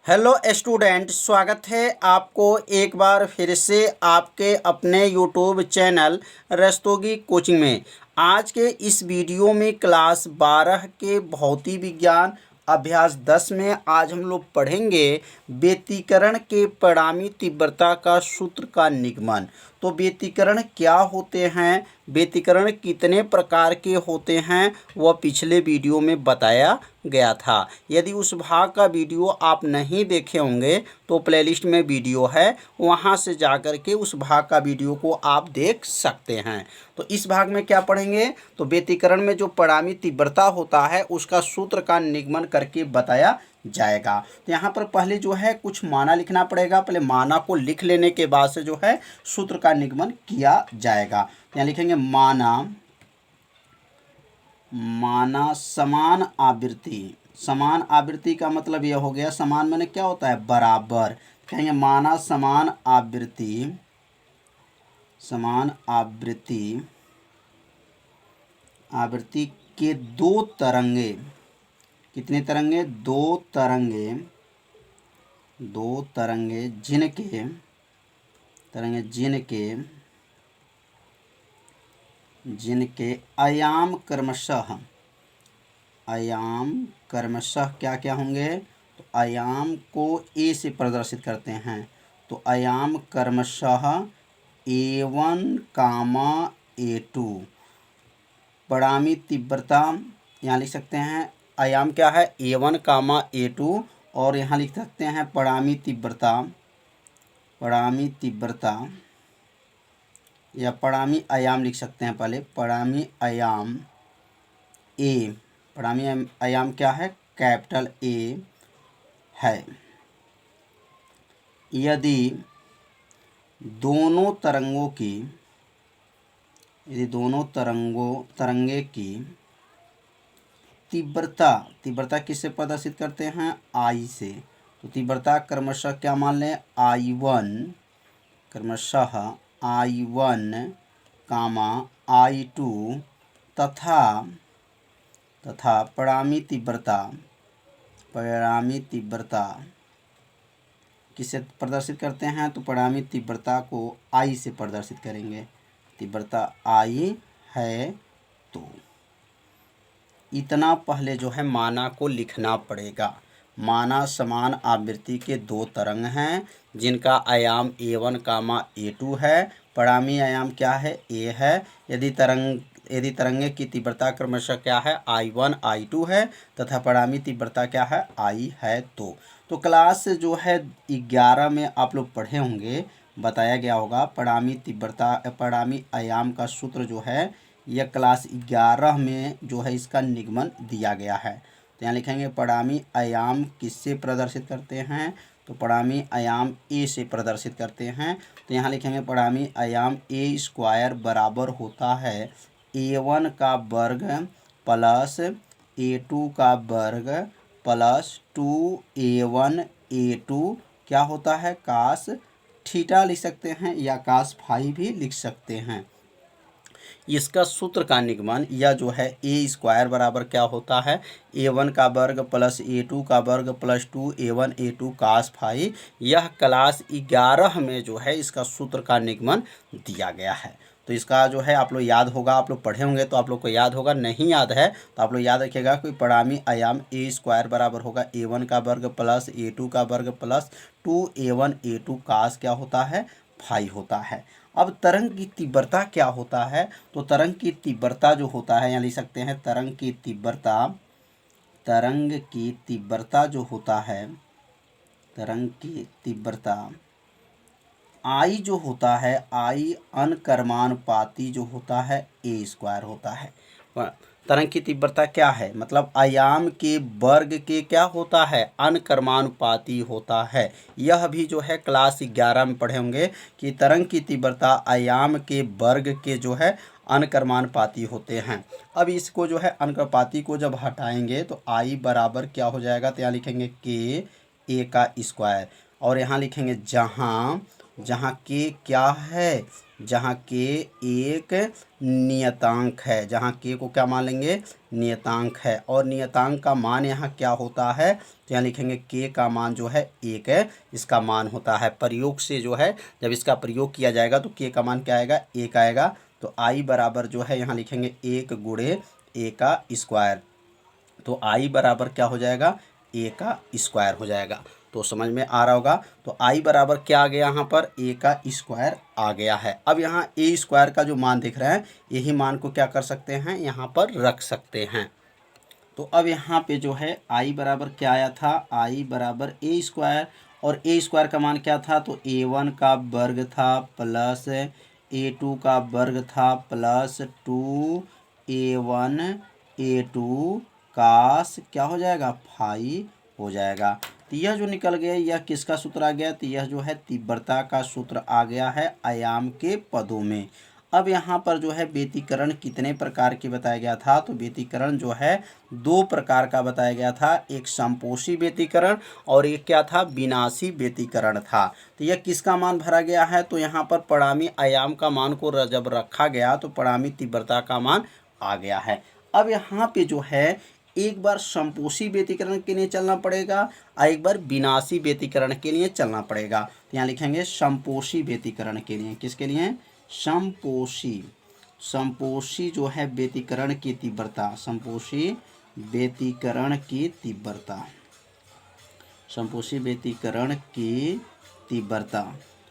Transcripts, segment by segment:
Hello student, स्वागत है आपको एक बार फिर से आपके अपने यूट्यूब चैनल रस्तोगी कोचिंग में। आज के इस वीडियो में क्लास 12 के भौतिक विज्ञान अभ्यास 10 में आज हम लोग पढ़ेंगे व्यतिकरण के परिणामी तीव्रता का सूत्र का निगमन। तो व्यतिकरण क्या होते हैं, व्यतिकरण कितने प्रकार के होते हैं, वह पिछले वीडियो में बताया गया था। यदि उस भाग का वीडियो आप नहीं देखे होंगे तो प्लेलिस्ट में वीडियो है, वहां से जाकर के उस भाग का वीडियो को आप देख सकते हैं। तो इस भाग में क्या पढ़ेंगे, तो व्यतिकरण में जो परिणामी तीव्रता होता है उसका सूत्र का निगमन करके बताया जाएगा। तो यहाँ पर पहले जो है कुछ माना लिखना पड़ेगा। पहले माना को लिख लेने के बाद से जो है सूत्र का निगमन किया जाएगा। तो यहाँ लिखेंगे माना समान आवृत्ति। समान आवृत्ति का मतलब यह हो गया, समान माने क्या होता है, बराबर। कहेंगे माना समान आवृत्ति के दो तरंगे। कितने तरंगे, दो तरंगे जिनके आयाम क्रमशः क्या क्या होंगे, तो आयाम को ए से प्रदर्शित करते हैं। तो आयाम क्रमशः A1, A2। परिणामी तीव्रता यहाँ लिख सकते हैं, आयाम क्या है A1, A2, और यहाँ लिख सकते हैं परिणामी तीव्रता या परिणामी आयाम लिख सकते हैं। पहले परिणामी आयाम ए, परिणामी आयाम क्या है, कैपिटल ए है। यदि दोनों तरंगे की तीव्रता किससे प्रदर्शित करते हैं, आई से। तो तीव्रता क्रमशः क्या मान लें, I1, I2 तथा परिणामी तीव्रता किससे प्रदर्शित करते हैं, तो परिणामी तीव्रता को आई से प्रदर्शित करेंगे। तीव्रता आई है तो इतना पहले जो है माना को लिखना पड़ेगा। माना समान आवृत्ति के दो तरंग हैं जिनका आयाम A1, A2 है। परिणामी आयाम क्या है, A है। यदि तरंगे की तीव्रता क्रमशः क्या है, I1, I2 है तथा परिणामी तीव्रता क्या है, I है। तो क्लास जो है 11 में आप लोग पढ़े होंगे, बताया गया होगा परिणामी आयाम का सूत्र जो है यह क्लास 11 में जो है इसका निगमन दिया गया है। तो यहाँ लिखेंगे परिणामी आयाम किससे प्रदर्शित करते हैं, तो परिणामी आयाम ए से प्रदर्शित करते हैं। तो यहाँ लिखेंगे परिणामी आयाम ए स्क्वायर बराबर होता है A1 का वर्ग प्लस A2 का वर्ग प्लस 2A1 A2 क्या होता है, कास थीटा लिख सकते हैं या कास फाई भी लिख सकते हैं। इसका सूत्र का निगमन या जो है ए स्क्वायर बराबर क्या होता है, A1 का वर्ग प्लस A2 का वर्ग प्लस 2A1 A2 कास फाई। यह क्लास 11 में जो है इसका सूत्र का निगमन दिया गया है। तो इसका जो है आप लोग याद होगा, आप लोग पढ़े होंगे तो आप लोग को याद होगा, नहीं याद है तो आप लोग याद रखिएगा कि परिणामी आयाम ए स्क्वायर बराबर होगा A1 का वर्ग प्लस A2 का वर्ग प्लस 2A1 A2 कास क्या होता है, फाई होता है। अब तरंग की तीव्रता क्या होता है, तो तरंग की तीव्रता जो होता है यहाँ लिख सकते हैं तरंग की तीव्रता जो होता है, तरंग की तीव्रता आई जो होता है, आई अनकर्मानुपाती जो होता है ए स्क्वायर होता है। तरंग की तीव्रता क्या है, मतलब आयाम के वर्ग के क्या होता है, अनकर्मानुपाती होता है। यह भी जो है क्लास 11 में पढ़े होंगे कि तरंग की तीव्रता आयाम के वर्ग के जो है अनकर्मानुपाती होते हैं। अब इसको जो है अनकर्मानुपाती को जब हटाएंगे तो आई बराबर क्या हो जाएगा, तो यहाँ लिखेंगे के ए का स्क्वायर, और यहाँ लिखेंगे जहाँ जहाँ के क्या है, जहाँ के एक नियतांक है, जहाँ के को क्या मान लेंगे, नियतांक है। और नियतांक का मान यहाँ क्या होता है, तो यहाँ लिखेंगे के का मान जो है एक है, इसका मान होता है। प्रयोग से जो है जब इसका प्रयोग किया जाएगा तो के का मान क्या आएगा, एक आएगा। तो आई बराबर जो है यहाँ लिखेंगे एक गुणे ए का स्क्वायर। तो आई बराबर क्या हो जाएगा, ए का स्क्वायर हो जाएगा। तो समझ में आ रहा होगा। तो आई बराबर क्या आ गया, यहाँ पर ए का स्क्वायर आ गया है। अब यहाँ ए स्क्वायर का जो मान दिख रहा है, यही मान को क्या कर सकते हैं, यहाँ पर रख सकते हैं। तो अब यहाँ पे जो है आई बराबर क्या आया था, आई बराबर ए स्क्वायर। और ए स्क्वायर का मान क्या था, तो ए1 का वर्ग था प्लस ए2 का वर्ग था प्लस 2a1 a2 कास क्या हो जाएगा, फाई हो जाएगा। तो यह जो निकल गया, यह किसका सूत्र आ गया, तो यह जो है तीव्रता का सूत्र आ गया है आयाम के पदों में। अब यहाँ पर जो है व्यतिकरण कितने प्रकार की बताया गया था, तो व्यतिकरण जो है दो प्रकार का बताया गया था, एक संपोषी व्यतिकरण और एक क्या था, विनाशी व्यतिकरण था। तो यह किसका मान भरा गया है, तो यहाँ पर परिणामी आयाम का मान को जब रखा गया तो परिणामी तीव्रता का मान आ गया है। अब यहाँ पे जो है एक बार संपोषी व्यतिकरण के लिए चलना पड़ेगा और एक बार विनाशी व्यतिकरण के लिए चलना पड़ेगा। तो यहाँ लिखेंगे संपोषी व्यतिकरण के लिए, किसके लिए, संपोषी। संपोषी जो है व्यतिकरण की तीव्रता, संपोषी व्यतिकरण की तीव्रता, संपोषी व्यतिकरण की तीव्रता।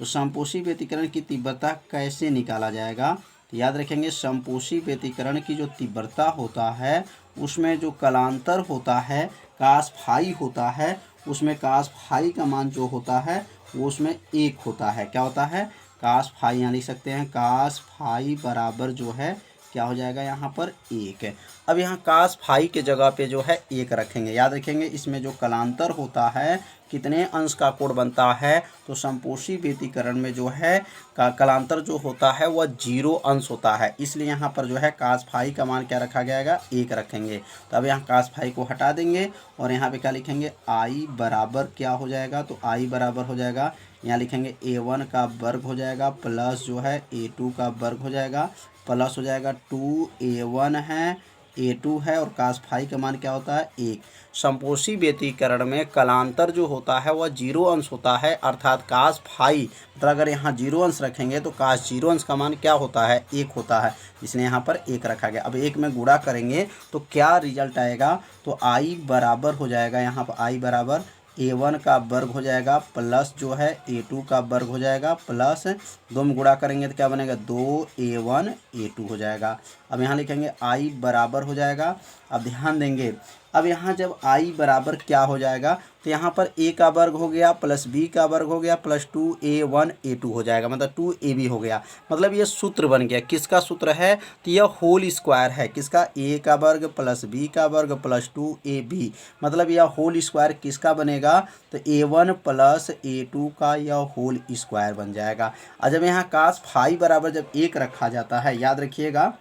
तो संपोषी व्यतिकरण की तीव्रता कैसे निकाला जाएगा, तो याद रखेंगे संपोषी व्यतिकरण की जो तीव्रता होता है उसमें जो कलांतर होता है कास फाई होता है, उसमें कास फाई का मान जो होता है वो उसमें एक होता है। क्या होता है, कास फाई, यहाँ लिख सकते हैं कास फाई बराबर जो है क्या हो जाएगा, यहाँ पर एक है। अब यहाँ कास फाई के जगह पे जो है एक रखेंगे। याद रखेंगे इसमें जो कलांतर होता है कितने अंश का कोण बनता है, तो संपोषी व्यतिकरण में जो है कलांतर जो होता है वह 0 अंश होता है, इसलिए यहाँ पर जो है कास फाई का मान क्या रखा जाएगा, एक रखेंगे। तो अब यहाँ कास फाई को हटा देंगे और यहाँ पे क्या लिखेंगे, आई बराबर क्या हो जाएगा, तो आई बराबर हो जाएगा, यहाँ लिखेंगे a1 का वर्ग हो जाएगा प्लस जो है a2 का वर्ग हो जाएगा प्लस हो जाएगा 2a1 है a2 है और कास फाई का मान क्या होता है, एक। संपोषी व्यतिकरण में कलांतर जो होता है वह 0 अंश होता है, अर्थात कास फाई मतलब अगर यहाँ 0 अंश रखेंगे तो कास 0 अंश का मान क्या होता है, एक होता है, इसलिए यहाँ पर एक रखा गया। अब एक में गुणा करेंगे तो क्या रिजल्ट आएगा, तो आई बराबर हो जाएगा, यहाँ पर आई बराबर a1 का वर्ग हो जाएगा प्लस जो है a2 का वर्ग हो जाएगा प्लस 2 में गुणा करेंगे तो क्या बनेगा, 2a1 a2 हो जाएगा। अब यहाँ लिखेंगे i बराबर हो जाएगा। अब ध्यान देंगे, अब यहाँ जब i बराबर क्या हो जाएगा, तो यहाँ पर a का वर्ग हो गया प्लस b का वर्ग हो गया प्लस 2a1 a2 हो जाएगा, मतलब 2ab हो गया। मतलब ये सूत्र बन गया, किसका सूत्र है, तो यह होल स्क्वायर है, किसका, a का वर्ग प्लस b का वर्ग प्लस 2ab, मतलब यह होल स्क्वायर किसका बनेगा, तो a1 प्लस a2 का यह होल स्क्वायर बन जाएगा। और जब यहाँ कास फाई बराबर जब एक रखा जाता है, याद रखिएगा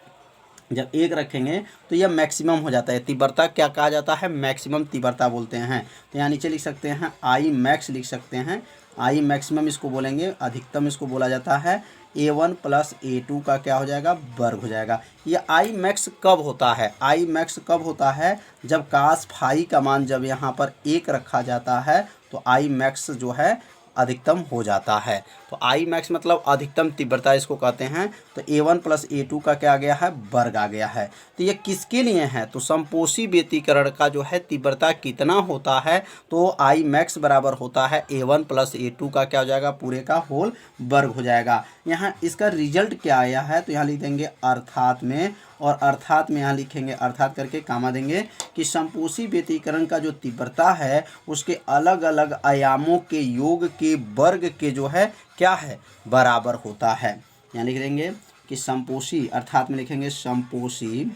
जब एक रखेंगे तो यह मैक्सिमम हो जाता है, तीव्रता क्या कहा जाता है, मैक्सिमम तीव्रता बोलते हैं। तो यहाँ नीचे लिख सकते हैं आई मैक्स, लिख सकते हैं आई मैक्सिमम इसको बोलेंगे, अधिकतम इसको बोला जाता है। a1 प्लस a2 का क्या हो जाएगा, वर्ग हो जाएगा। ये आई मैक्स कब होता है, आई मैक्स कब होता है, जब कास फाई का मान जब यहाँ पर एक रखा जाता है तो आई मैक्स जो है अधिकतम हो जाता है। तो आई मैक्स मतलब अधिकतम तीव्रता इसको कहते हैं। तो a1 प्लस a2 का क्या आ गया है, वर्ग आ गया है। तो ये किसके लिए है, तो संपोषी व्यतिकरण का जो है तीव्रता कितना होता है, तो आई मैक्स बराबर होता है a1 प्लस a2 का क्या हो जाएगा, पूरे का होल वर्ग हो जाएगा। यहाँ इसका रिजल्ट क्या आया है, तो यहाँ लिख देंगे अर्थात में, और अर्थात में यहाँ लिखेंगे अर्थात करके कामा देंगे कि संपोषी व्यतिकरण का जो तीव्रता है उसके अलग अलग आयामों के योग के वर्ग के जो है क्या है, बराबर होता है। यहाँ लिख देंगे कि संपोषी, अर्थात में लिखेंगे संपोषी,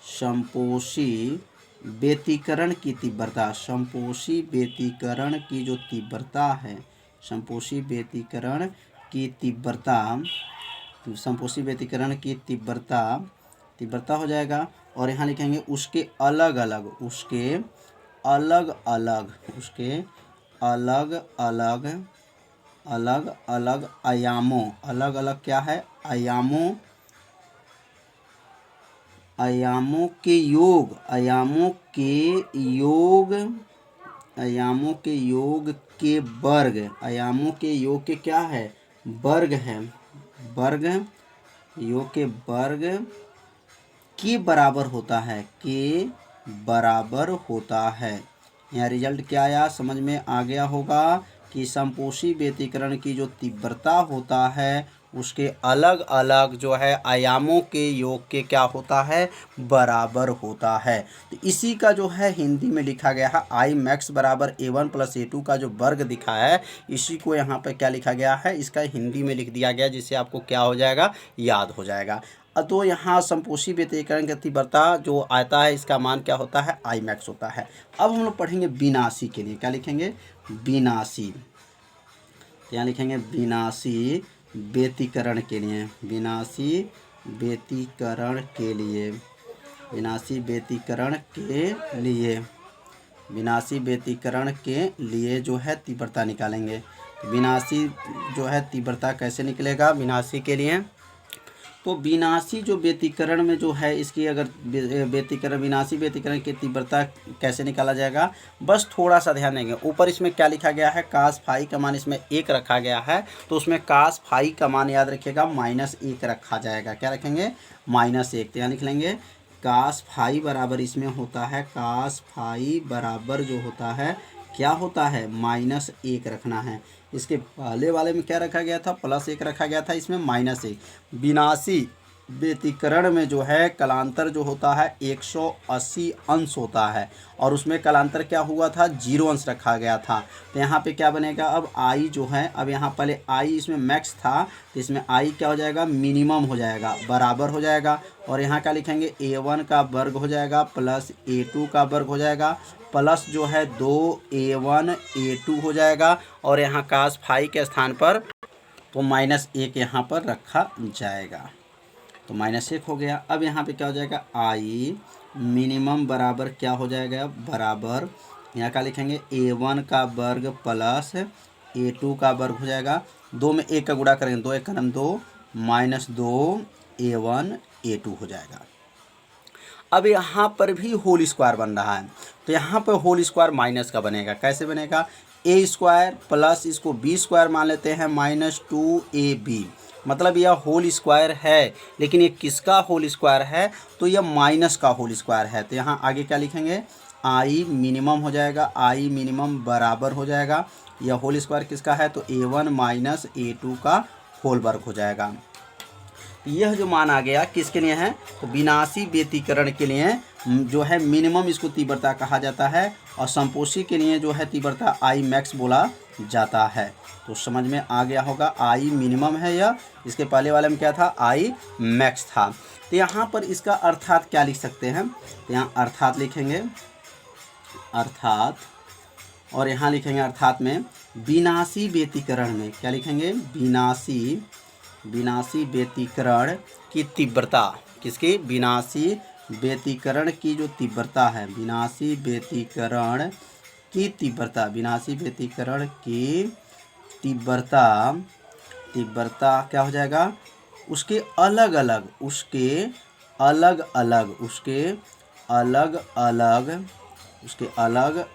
संपोषी व्यतिकरण की तीव्रता, संपोषी व्यतिकरण की जो तीव्रता है, संपोषी व्यतिकरण की तीव्रता, संपोषी व्यतिकरण की तीव्रता हो जाएगा। और यहाँ लिखेंगे उसके अलग अलग, उसके अलग अलग, उसके अलग अलग अलग अलग आयामों, अलग अलग क्या है, आयामों, आयामों के योग, आयामों के योग, आयामों के योग के वर्ग, आयामों के योग के क्या है, वर्ग है, वर्ग, योग के वर्ग के बराबर होता है, के बराबर होता है। यहाँ रिजल्ट क्या आया, समझ में आ गया होगा कि समपोषी व्यतिकरण की जो तीव्रता होता है उसके अलग अलग जो है आयामों के योग के क्या होता है, बराबर होता है। तो इसी का जो है हिंदी में लिखा गया है आई मैक्स बराबर A1 + A2 का जो वर्ग दिखा है, इसी को यहाँ पे क्या लिखा गया है, इसका हिंदी में लिख दिया गया, जिससे आपको क्या हो जाएगा, याद हो जाएगा। तो यहाँ समपोषी व्यतिकरण की तीव्रता जो आता है इसका मान क्या होता है, आई मैक्स होता है। अब हम लोग पढ़ेंगे विनाशी के लिए, क्या लिखेंगे, विनाशी, यहाँ लिखेंगे विनाशी व्यतिकरण के लिए, विनाशी व्यतिकरण के लिए, विनाशी व्यतिकरण के लिए, विनाशी व्यतिकरण के लिए जो है तीव्रता निकालेंगे। विनाशी जो है तीव्रता कैसे निकलेगा विनाशी के लिए, तो विनाशी जो व्यतिकरण में जो है इसकी अगर व्यतिकरण, विनाशी व्यतिकरण की तीव्रता कैसे निकाला जाएगा, बस थोड़ा सा ध्यान देंगे। ऊपर इसमें क्या लिखा गया है, कास फाई का मान इसमें 1 रखा गया है, तो उसमें कास फाई का मान याद रखिएगा -1 रखा जाएगा। क्या रखेंगे, -1। तो यहाँ लिख लेंगे कास फाई बराबर इसमें होता है, कास फाई बराबर जो होता है क्या होता है, -1 रखना है। इसके पहले वाले में क्या रखा गया था, +1 रखा गया था, इसमें -1। विनाशी व्यतिकरण में जो है कलांतर जो होता है 180 अंश होता है, और उसमें कलांतर क्या हुआ था, 0 अंश रखा गया था। तो यहाँ पे क्या बनेगा, अब आई जो है, अब यहाँ पहले आई इसमें मैक्स था, तो इसमें आई क्या हो जाएगा, मिनिमम हो जाएगा, बराबर हो जाएगा। और यहाँ क्या लिखेंगे, A1 का वर्ग हो जाएगा प्लस A2 का वर्ग हो जाएगा, प्लस जो है 2A1 A2 हो जाएगा, और यहाँ कास फाई के स्थान पर तो -1 यहाँ पर रखा जाएगा, तो -1 हो गया। अब यहाँ पे क्या हो जाएगा, आई मिनिमम बराबर क्या हो जाएगा, बराबर यहाँ क्या लिखेंगे, A1 का वर्ग प्लस A2 का वर्ग हो जाएगा, 2 में 1 का गुणा करेंगे, 2 × 1 = 2, -2A1 A2 हो जाएगा। अब यहाँ पर भी होल स्क्वायर बन रहा है, तो यहाँ पर होल स्क्वायर माइनस का बनेगा, कैसे बनेगा, A² प्लस इसको B² मान लेते हैं -2AB, मतलब यह होल स्क्वायर है, लेकिन ये किसका होल स्क्वायर है, तो यह माइनस का होल स्क्वायर है। तो यहाँ आगे क्या लिखेंगे, आई मिनिमम हो जाएगा, आई मिनिमम बराबर हो जाएगा, यह होल स्क्वायर किसका है, तो A1 - A2 का होल वर्ग हो जाएगा। यह जो मान आ गया किसके लिए है, तो विनाशी व्यतिकरण के लिए जो है मिनिमम इसको तीव्रता कहा जाता है, और समपोषी के लिए जो है तीव्रता आई मैक्स बोला जाता है। तो समझ में आ गया होगा, आई मिनिमम है यह, इसके पहले वाले में क्या था, आई मैक्स था। तो यहाँ पर इसका अर्थात क्या लिख सकते हैं, तो यहाँ अर्थात लिखेंगे, अर्थात, और यहाँ लिखेंगे अर्थात में विनाशी व्यतिकरण में क्या लिखेंगे, विनाशी व्यतिकरण की तीव्रता, किसकी, विनाशी व्यतिकरण की जो तीव्रता है, विनाशी व्यतिकरण की तीव्रता, विनाशी व्यतिकरण की तीव्रता क्या हो जाएगा, उसके अलग अलग, उसके अलग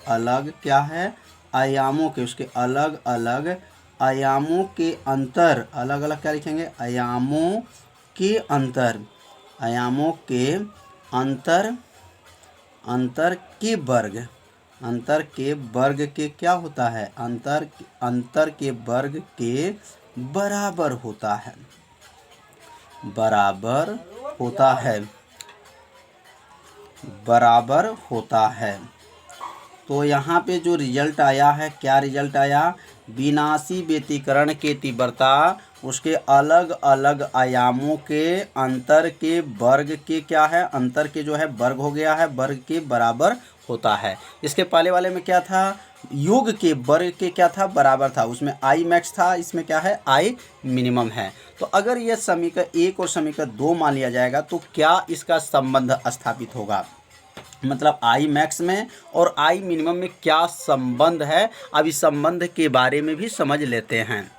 अलग क्या है, आयामों के, उसके अलग अलग आयामों के अंतर, अलग अलग क्या लिखेंगे, आयामों के अंतर, आयामों के अंतर के वर्ग, अंतर के वर्ग के क्या होता है, अंतर के वर्ग के बराबर होता है, बराबर होता है। तो यहाँ पे जो रिजल्ट आया है, क्या रिजल्ट आया, विनाशी व्यतिकरण की तीव्रता उसके अलग अलग आयामों के अंतर के वर्ग के क्या है, अंतर के जो है वर्ग हो गया है, वर्ग के बराबर होता है। इसके पहले वाले में क्या था, योग के वर्ग के क्या था, बराबर था, उसमें आई मैक्स था, इसमें क्या है, आई मिनिमम है। तो अगर यह समीकरण 1 और समीकरण 2 मान लिया जाएगा तो क्या इसका संबंध स्थापित होगा, मतलब आई मैक्स में और आई मिनिमम में क्या संबंध है, अब इस संबंध के बारे में भी समझ लेते हैं।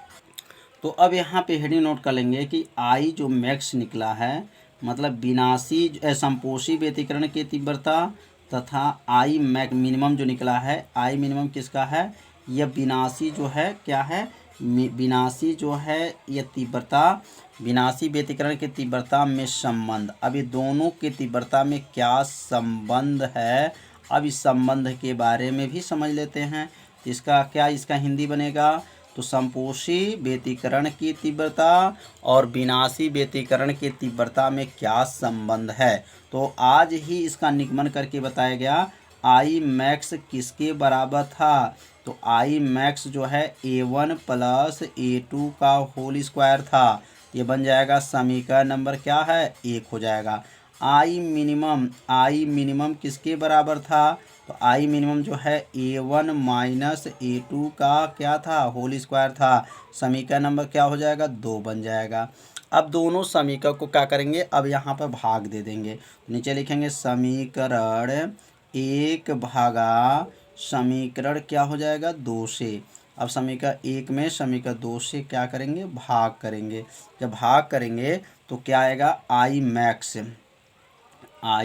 तो अब यहाँ पे हेडिंग नोट कर लेंगे कि आई जो मैक्स निकला है, मतलब विनाशी समपोषी व्यतिकरण की तीव्रता तथा आई मिनिमम जो निकला है, आई मिनिमम किसका है, यह विनाशी जो है क्या है, विनाशी जो है यह तीव्रता, विनाशी व्यतिकरण की तीव्रता में संबंध। अब ये दोनों की तीव्रता में क्या संबंध है, अब इस संबंध के बारे में भी समझ लेते हैं। इसका क्या, इसका हिंदी बनेगा, तो समपोषी व्यतिकरण की तीव्रता और विनाशी व्यतिकरण की तीव्रता में क्या संबंध है। तो आज ही इसका निगमन करके बताया गया। आई मैक्स किसके बराबर था, तो आई मैक्स जो है A1 प्लस A2 का होल स्क्वायर था। ये बन जाएगा समीकरण नंबर क्या है, 1 हो जाएगा। आई मिनिमम किसके बराबर था, तो आई मिनिमम जो है A1 माइनस A2 का क्या था, होल स्क्वायर था। समीकरण नंबर क्या हो जाएगा, 2 बन जाएगा। अब दोनों समीकरण को क्या करेंगे, अब यहाँ पर भाग दे देंगे। नीचे लिखेंगे समीकरण 1 भागा समीकरण क्या हो जाएगा, 2 से। अब समीकरण 1 में समीकरण 2 से क्या करेंगे, भाग करेंगे। जब भाग करेंगे तो क्या आएगा, आई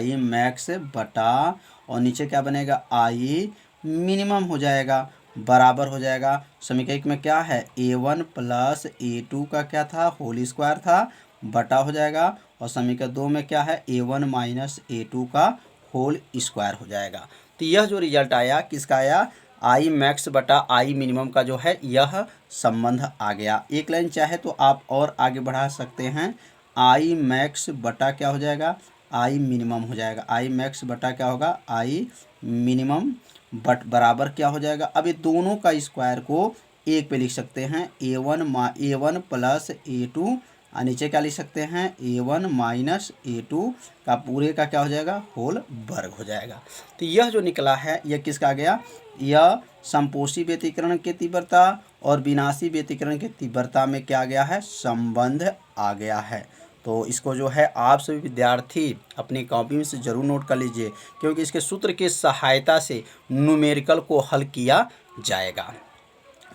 मैक्स बटा और नीचे क्या बनेगा, आई मिनिमम हो जाएगा, बराबर हो जाएगा। समीकरण 1 में क्या है, A1 प्लस A2 का क्या था, होल स्क्वायर था, बटा हो जाएगा। और समीकरण 2 में क्या है, A1 माइनस A2 का होल स्क्वायर हो जाएगा। तो यह जो रिजल्ट आया किसका आया, आई मैक्स बटा आई मिनिमम का जो है यह संबंध आ गया। एक लाइन चाहे तो आप और आगे बढ़ा सकते हैं, आई मैक्स बटा क्या हो जाएगा, आई मिनिमम हो जाएगा। आई मैक्स बटा क्या होगा, आई मिनिमम बट बराबर क्या हो जाएगा। अब ये दोनों का स्क्वायर को एक पे लिख सकते हैं, A1 प्लस A2 और नीचे क्या लिख सकते हैं, A1 माइनस A2 का पूरे का क्या हो जाएगा, होल वर्ग हो जाएगा। तो यह जो निकला है यह किसका आ गया, यह समपोषी व्यतिकरण की तीव्रता और विनाशी व्यतिकरण की तीव्रता में क्या आ गया है, संबंध आ गया है। तो इसको जो है आप सभी विद्यार्थी अपनी कॉपी में से ज़रूर नोट कर लीजिए, क्योंकि इसके सूत्र की सहायता से न्यूमेरिकल को हल किया जाएगा।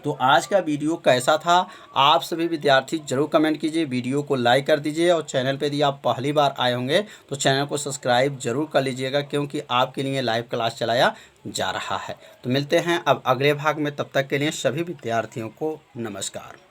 तो आज का वीडियो कैसा था, आप सभी विद्यार्थी जरूर कमेंट कीजिए, वीडियो को लाइक कर दीजिए और चैनल पे यदि आप पहली बार आए होंगे तो चैनल को सब्सक्राइब जरूर कर लीजिएगा, क्योंकि आपके लिए लाइव क्लास चलाया जा रहा है। तो मिलते हैं अब अगले भाग में, तब तक के लिए सभी विद्यार्थियों को नमस्कार।